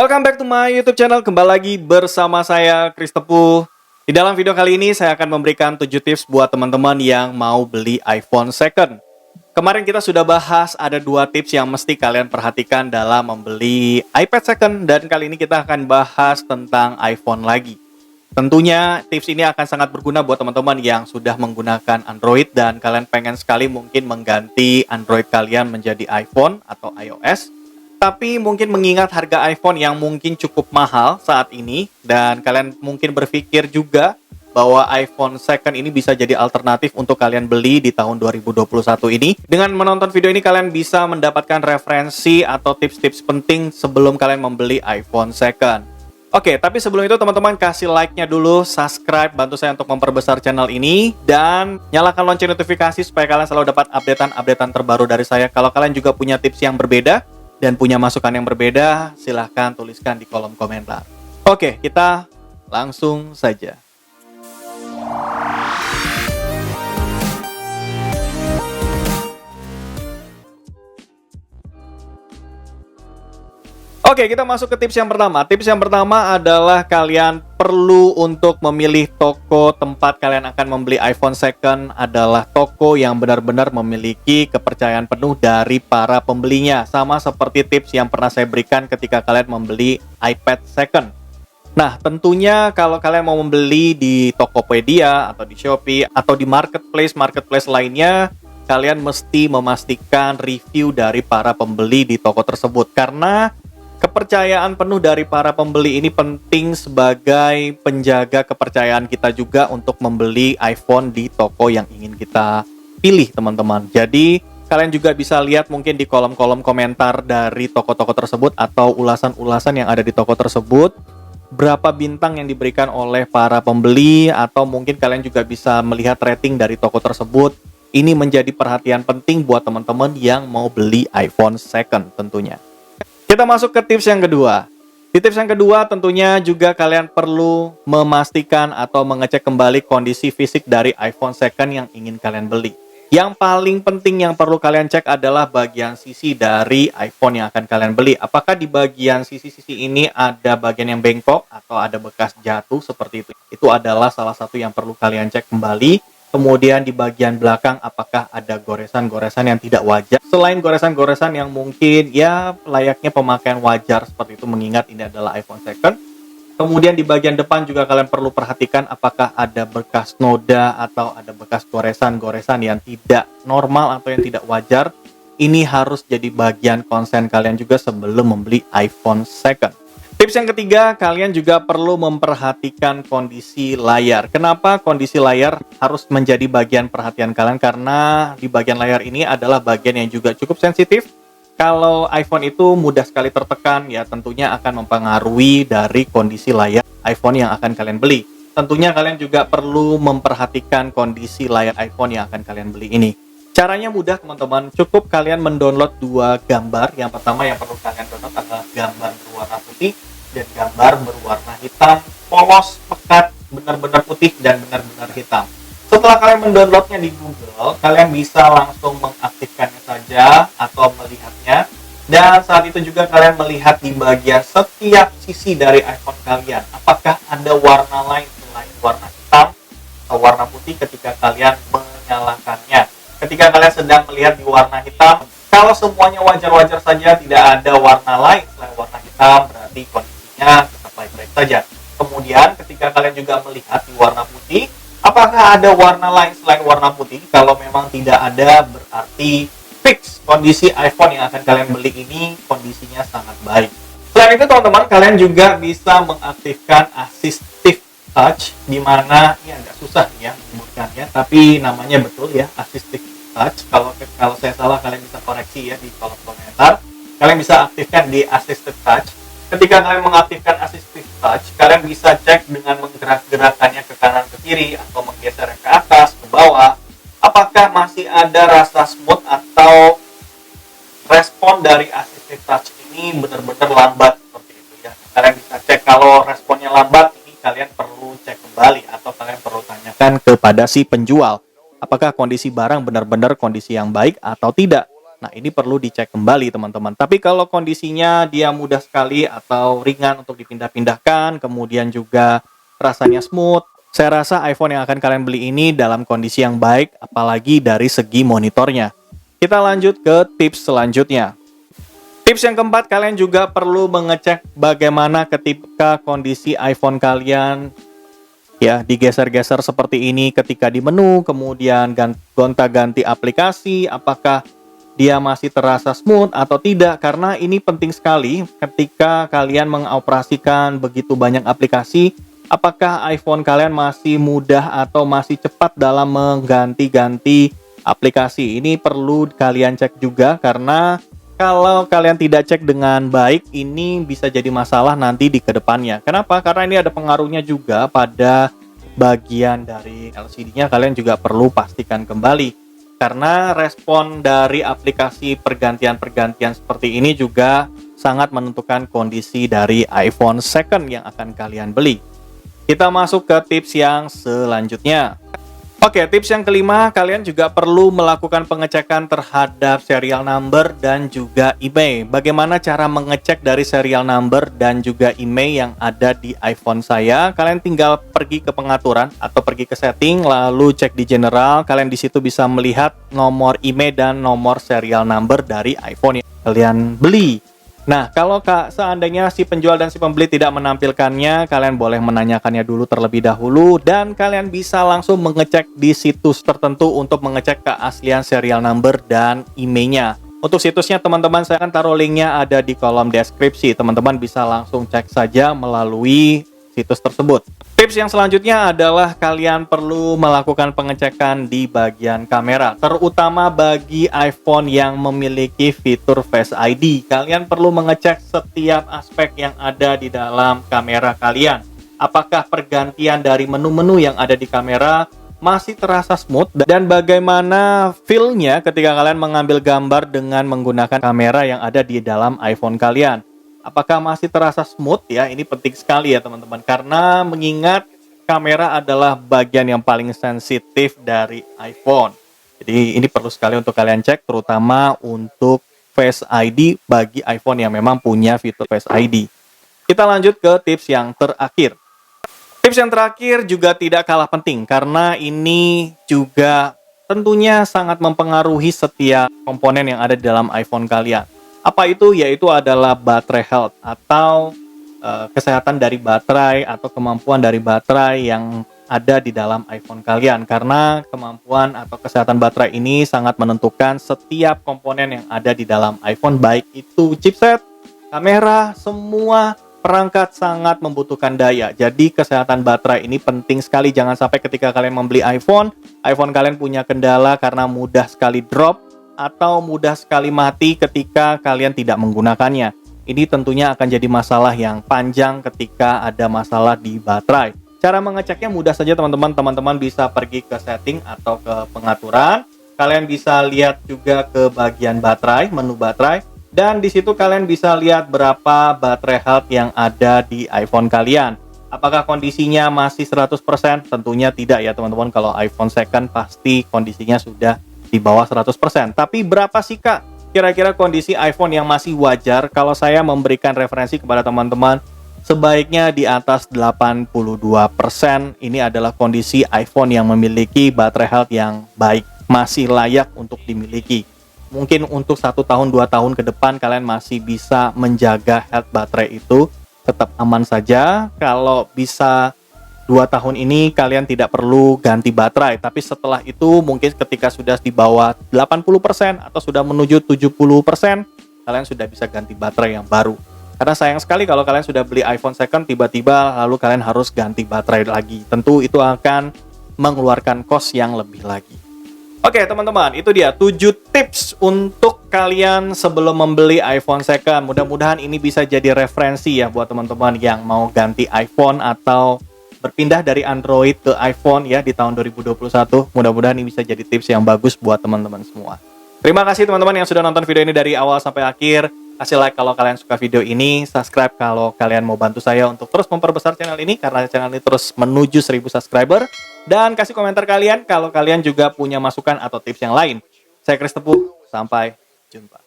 Welcome back to my YouTube channel. Kembali lagi bersama saya Kris Tepuh. Di dalam video kali ini saya akan memberikan 7 tips buat teman-teman yang mau beli iPhone second. Kemarin kita sudah bahas ada 2 tips yang mesti kalian perhatikan dalam membeli iPad second, dan kali ini kita akan bahas tentang iPhone lagi. Tentunya tips ini akan sangat berguna buat teman-teman yang sudah menggunakan Android dan kalian pengen sekali mungkin mengganti Android kalian menjadi iPhone atau iOS. Tapi mungkin mengingat harga iPhone yang mungkin cukup mahal saat ini, dan kalian mungkin berpikir juga bahwa iPhone second ini bisa jadi alternatif untuk kalian beli di tahun 2021 ini. Dengan menonton video ini kalian bisa mendapatkan referensi atau tips-tips penting sebelum kalian membeli iPhone second. Oke, tapi sebelum itu teman-teman kasih like-nya dulu, subscribe, bantu saya untuk memperbesar channel ini, dan nyalakan lonceng notifikasi supaya kalian selalu dapat updatean terbaru dari saya. Kalau kalian juga punya tips yang berbeda dan punya masukan yang berbeda, silahkan tuliskan di kolom komentar. Oke, kita langsung saja. Oke, kita masuk ke tips yang pertama. Tips yang pertama adalah kalian perlu untuk memilih toko tempat kalian akan membeli iPhone second adalah toko yang benar-benar memiliki kepercayaan penuh dari para pembelinya. Sama seperti tips yang pernah saya berikan ketika kalian membeli iPad second. Nah, tentunya kalau kalian mau membeli di Tokopedia atau di Shopee atau di marketplace lainnya, kalian mesti memastikan review dari para pembeli di toko tersebut, karena kepercayaan penuh dari para pembeli ini penting sebagai penjaga kepercayaan kita juga untuk membeli iPhone di toko yang ingin kita pilih, teman-teman. Jadi, kalian juga bisa lihat mungkin di kolom-kolom komentar dari toko-toko tersebut atau ulasan-ulasan yang ada di toko tersebut, berapa bintang yang diberikan oleh para pembeli, atau mungkin kalian juga bisa melihat rating dari toko tersebut. Ini menjadi perhatian penting buat teman-teman yang mau beli iPhone second tentunya. Kita masuk ke tips yang kedua. Di tips yang kedua tentunya juga kalian perlu memastikan atau mengecek kembali kondisi fisik dari iPhone second yang ingin kalian beli. Yang paling penting yang perlu kalian cek adalah bagian sisi dari iPhone yang akan kalian beli. Apakah di bagian sisi-sisi ini ada bagian yang bengkok atau ada bekas jatuh seperti itu. Itu adalah salah satu yang perlu kalian cek kembali. Kemudian di bagian belakang apakah ada goresan-goresan yang tidak wajar. Selain goresan-goresan yang mungkin ya layaknya pemakaian wajar seperti itu, mengingat ini adalah iPhone second. Kemudian di bagian depan juga kalian perlu perhatikan apakah ada bekas noda atau ada bekas goresan-goresan yang tidak normal atau yang tidak wajar. Ini harus jadi bagian konsen kalian juga sebelum membeli iPhone second. Tips yang ketiga, kalian juga perlu memperhatikan kondisi layar. Kenapa kondisi layar harus menjadi bagian perhatian kalian? Karena di bagian layar ini adalah bagian yang juga cukup sensitif. Kalau iPhone itu mudah sekali tertekan, ya tentunya akan mempengaruhi dari kondisi layar iPhone yang akan kalian beli. Tentunya kalian juga perlu memperhatikan kondisi layar iPhone yang akan kalian beli ini. Caranya mudah, teman-teman. Cukup kalian mendownload 2 gambar. Yang pertama yang perlu kalian download adalah gambar berwarna putih dan gambar berwarna hitam, polos, pekat, benar-benar putih dan benar-benar hitam. Setelah kalian mendownloadnya di Google, kalian bisa langsung mengaktifkannya saja atau melihatnya. Dan saat itu juga kalian melihat di bagian setiap sisi dari iPhone kalian, apakah ada warna lain selain warna hitam atau warna putih ketika kalian menyalakannya. Ketika kalian sedang melihat di warna hitam, kalau semuanya wajar-wajar saja, tidak ada warna lain selain warna hitam, berarti kondisinya tetap baik-baik saja. Kemudian ketika kalian juga melihat di warna putih, apakah ada warna lain selain warna putih? Kalau memang tidak ada, berarti fix kondisi iPhone yang akan kalian beli ini kondisinya sangat baik. Selain itu teman-teman, kalian juga bisa mengaktifkan Assistive Touch, di mana ini agak susah ya menyebutkannya, tapi namanya betul ya, Assistive Touch. Kalau saya salah kalian bisa koreksi ya di kolom komentar. Kalian bisa aktifkan di Assistive Touch. Ketika kalian mengaktifkan Assistive Touch, kalian bisa cek dengan menggerak-gerakannya ke kanan ke kiri atau menggesernya ke atas ke bawah, apakah masih ada rasa smooth atau respon dari Assistive Touch ini benar-benar lambat seperti itu ya. Kalian bisa cek. Kalau responnya lambat, ini kalian perlu cek kembali atau kalian perlu tanyakan kepada si penjual apakah kondisi barang benar-benar kondisi yang baik atau tidak. Nah, ini perlu dicek kembali teman-teman. Tapi kalau kondisinya dia mudah sekali atau ringan untuk dipindah-pindahkan, kemudian juga rasanya smooth, saya rasa iPhone yang akan kalian beli ini dalam kondisi yang baik, apalagi dari segi monitornya. Kita lanjut ke tips selanjutnya. Tips yang keempat, kalian juga perlu mengecek bagaimana ketika kondisi iPhone kalian ya digeser-geser seperti ini ketika di menu, kemudian gonta-ganti aplikasi, apakah dia masih terasa smooth atau tidak, karena ini penting sekali ketika kalian mengoperasikan begitu banyak aplikasi, apakah iPhone kalian masih mudah atau masih cepat dalam mengganti-ganti aplikasi. Ini perlu kalian cek juga, karena kalau kalian tidak cek dengan baik, ini bisa jadi masalah nanti di kedepannya. Kenapa? Karena ini ada pengaruhnya juga pada bagian dari LCD-nya, kalian juga perlu pastikan kembali. Karena respon dari aplikasi pergantian-pergantian seperti ini juga sangat menentukan kondisi dari iPhone second yang akan kalian beli. Kita masuk ke tips yang selanjutnya. Oke, tips yang kelima, kalian juga perlu melakukan pengecekan terhadap serial number dan juga IMEI. Bagaimana cara mengecek dari serial number dan juga IMEI yang ada di iPhone saya? Kalian tinggal pergi ke pengaturan atau pergi ke setting, lalu cek di general. Kalian di situ bisa melihat nomor IMEI dan nomor serial number dari iPhone yang kalian beli. Nah, kalau seandainya si penjual dan si pembeli tidak menampilkannya, kalian boleh menanyakannya dulu terlebih dahulu, dan kalian bisa langsung mengecek di situs tertentu untuk mengecek keaslian serial number dan IMEI-nya. Untuk situsnya teman-teman, saya akan taruh linknya ada di kolom deskripsi. Teman-teman bisa langsung cek saja melalui situs tersebut. Tips yang selanjutnya adalah kalian perlu melakukan pengecekan di bagian kamera, terutama bagi iPhone yang memiliki fitur Face ID. Kalian perlu mengecek setiap aspek yang ada di dalam kamera kalian. Apakah pergantian dari menu-menu yang ada di kamera masih terasa smooth, dan bagaimana feel-nya ketika kalian mengambil gambar dengan menggunakan kamera yang ada di dalam iPhone kalian. Apakah masih terasa smooth ya? Ini penting sekali ya teman-teman, karena mengingat kamera adalah bagian yang paling sensitif dari iPhone. Jadi ini perlu sekali untuk kalian cek, terutama untuk Face ID bagi iPhone yang memang punya fitur Face ID. Kita lanjut ke tips yang terakhir. Tips yang terakhir juga tidak kalah penting, karena ini juga tentunya sangat mempengaruhi setiap komponen yang ada di dalam iPhone kalian. Apa itu? Yaitu adalah baterai health atau kesehatan dari baterai atau kemampuan dari baterai yang ada di dalam iPhone kalian. Karena kemampuan atau kesehatan baterai ini sangat menentukan setiap komponen yang ada di dalam iPhone, baik itu chipset, kamera, semua perangkat sangat membutuhkan daya. Jadi kesehatan baterai ini penting sekali. Jangan sampai ketika kalian membeli iPhone kalian punya kendala karena mudah sekali drop atau mudah sekali mati ketika kalian tidak menggunakannya. Ini tentunya akan jadi masalah yang panjang ketika ada masalah di baterai. Cara mengeceknya mudah saja teman-teman. Teman-teman bisa pergi ke setting atau ke pengaturan. Kalian bisa lihat juga ke bagian baterai, menu baterai. Dan di situ kalian bisa lihat berapa baterai health yang ada di iPhone kalian. Apakah kondisinya masih 100%? Tentunya tidak ya teman-teman. Kalau iPhone second pasti kondisinya sudah di bawah 100%. Tapi berapa sih Kak kira-kira kondisi iPhone yang masih wajar? Kalau saya memberikan referensi kepada teman-teman, sebaiknya di atas 82%. Ini adalah kondisi iPhone yang memiliki baterai health yang baik, masih layak untuk dimiliki. Mungkin untuk 1 tahun 2 tahun ke depan kalian masih bisa menjaga health baterai itu tetap aman saja. Kalau bisa 2 tahun ini kalian tidak perlu ganti baterai, tapi setelah itu mungkin ketika sudah di bawah 80% atau sudah menuju 70%, kalian sudah bisa ganti baterai yang baru. Karena sayang sekali kalau kalian sudah beli iPhone second tiba-tiba lalu kalian harus ganti baterai lagi. Tentu itu akan mengeluarkan cost yang lebih lagi. Oke teman-teman, itu dia 7 tips untuk kalian sebelum membeli iPhone second. Mudah-mudahan ini bisa jadi referensi ya buat teman-teman yang mau ganti iPhone atau berpindah dari Android ke iPhone ya di tahun 2021. Mudah-mudahan ini bisa jadi tips yang bagus buat teman-teman semua. Terima kasih teman-teman yang sudah nonton video ini dari awal sampai akhir. Kasih like kalau kalian suka video ini, subscribe kalau kalian mau bantu saya untuk terus memperbesar channel ini, karena channel ini terus menuju 1000 subscriber. Dan kasih komentar kalian kalau kalian juga punya masukan atau tips yang lain. Saya Chris Tepuh, sampai jumpa.